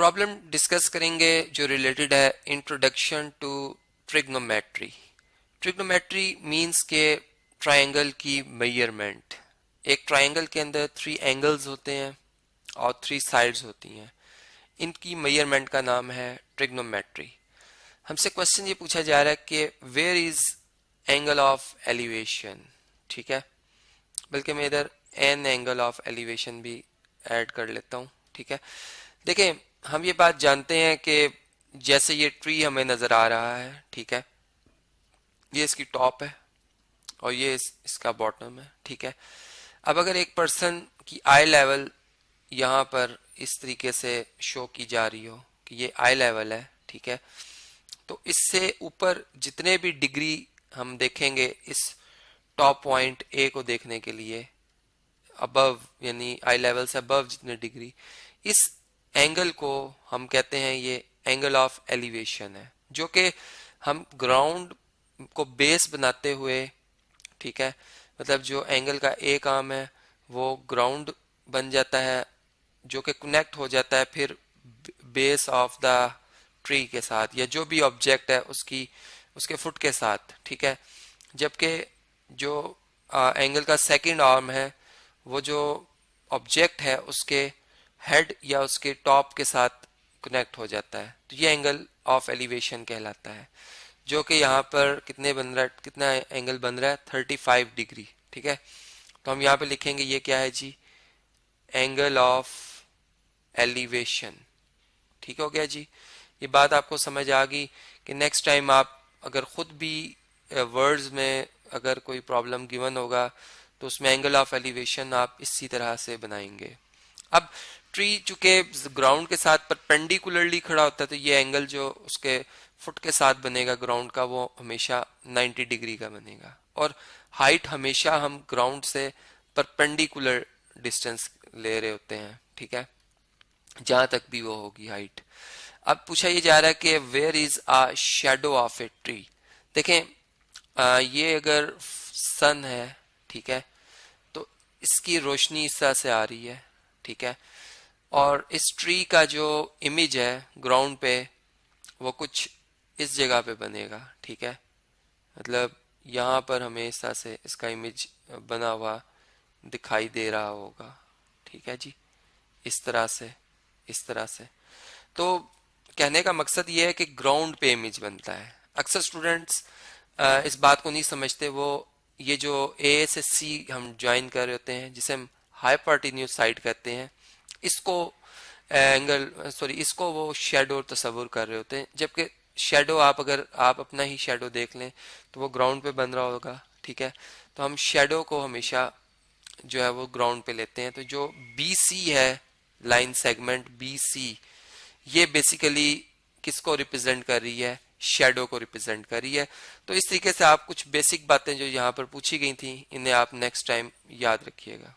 Problem discuss करेंगे जो related है introduction to trigonometry. Trigonometry means के ट्रायंगल की मेजरमेंट। एक ट्रायंगल के अंदर 3 एंगल्स होते हैं और 3 साइड्स होती हैं, इनकी मेजरमेंट का नाम है ट्रिग्नोमेट्री। हमसे क्वेश्चन ये पूछा जा रहा है कि where is angle of elevation. ठीक है, बल्कि मैं इधर एन एंगल ऑफ एलिवेशन भी ऐड कर लेता हूँ। ठीक है, देखें हम ये बात जानते हैं कि जैसे ये ट्री हमें नजर आ रहा है, ठीक है, ये इसकी टॉप है और ये इसका बॉटम है। ठीक है, अब अगर एक पर्सन की आई लेवल यहाँ पर इस तरीके से शो की जा रही हो कि ये आई लेवल है, ठीक है, तो इससे ऊपर जितने भी डिग्री हम देखेंगे इस टॉप पॉइंट ए को देखने के लिए, अबव यानी आई लेवल से अबव जितने डिग्री, इस एंगल को हम कहते हैं ये एंगल ऑफ एलिवेशन है, जो कि हम ग्राउंड को बेस बनाते हुए, ठीक है, मतलब जो एंगल का एक आर्म है वो ग्राउंड बन जाता है, जो कि कनेक्ट हो जाता है फिर बेस ऑफ द ट्री के साथ या जो भी ऑब्जेक्ट है उसके फुट के साथ। ठीक है, जबकि जो एंगल का सेकंड आर्म है वो जो ऑब्जेक्ट है उसके हेड या उसके टॉप के साथ कनेक्ट हो जाता है, तो ये एंगल ऑफ एलिवेशन कहलाता है, जो कि यहाँ पर कितने बन रहा है, कितना एंगल बन रहा है 35 डिग्री। ठीक है, तो हम यहाँ पे लिखेंगे ये क्या है जी, एंगल ऑफ एलिवेशन। ठीक हो गया जी, ये बात आपको समझ आ गई कि नेक्स्ट टाइम आप अगर खुद भी वर्ड्स में अगर कोई प्रॉब्लम गिवन होगा तो उसमें एंगल ऑफ एलिवेशन आप इसी तरह से बनाएंगे। अब ट्री चूंकि ग्राउंड के साथ परपेंडिकुलरली खड़ा होता है तो ये एंगल जो उसके फुट के साथ बनेगा ग्राउंड का वो हमेशा 90 डिग्री का बनेगा, और हाइट हमेशा हम ग्राउंड से परपेंडिकुलर डिस्टेंस ले रहे होते हैं। ठीक है, जहां तक भी वो होगी हाइट। अब पूछा ये जा रहा है कि where is a shadow of a tree. देखें ये अगर सन है, ठीक है, तो इसकी रोशनी इस तरह से आ रही है, ठीक है, और इस ट्री का जो इमेज है ग्राउंड पे वो कुछ इस जगह पे बनेगा। ठीक है, मतलब यहाँ पर हमें इस तरह से इसका इमेज बना हुआ दिखाई दे रहा होगा। ठीक है जी, इस तरह से, इस तरह से। तो कहने का मकसद ये है कि ग्राउंड पे इमेज बनता है। अक्सर स्टूडेंट्स इस बात को नहीं समझते, वो ये जो ए से सी हम ज्वाइन कर रहे होते हैं जिसे हम हाइपोटेन्यूज साइड कहते हैं, इसको इसको वो शेडो तस्वुर कर रहे होते हैं, जबकि शेडो अगर आप अपना ही शेडो देख लें तो वो ग्राउंड पे बन रहा होगा। ठीक है, तो हम शेडो को हमेशा जो है वो ग्राउंड पे लेते हैं। तो जो बी सी है, लाइन सेगमेंट बी सी, ये बेसिकली किसको रिप्रेजेंट कर रही है, शेडो को रिप्रेजेंट कर रही है। तो इस तरीके से आप कुछ बेसिक बातें जो यहाँ पर पूछी गई थी इन्हें आप नेक्स्ट टाइम याद रखिएगा।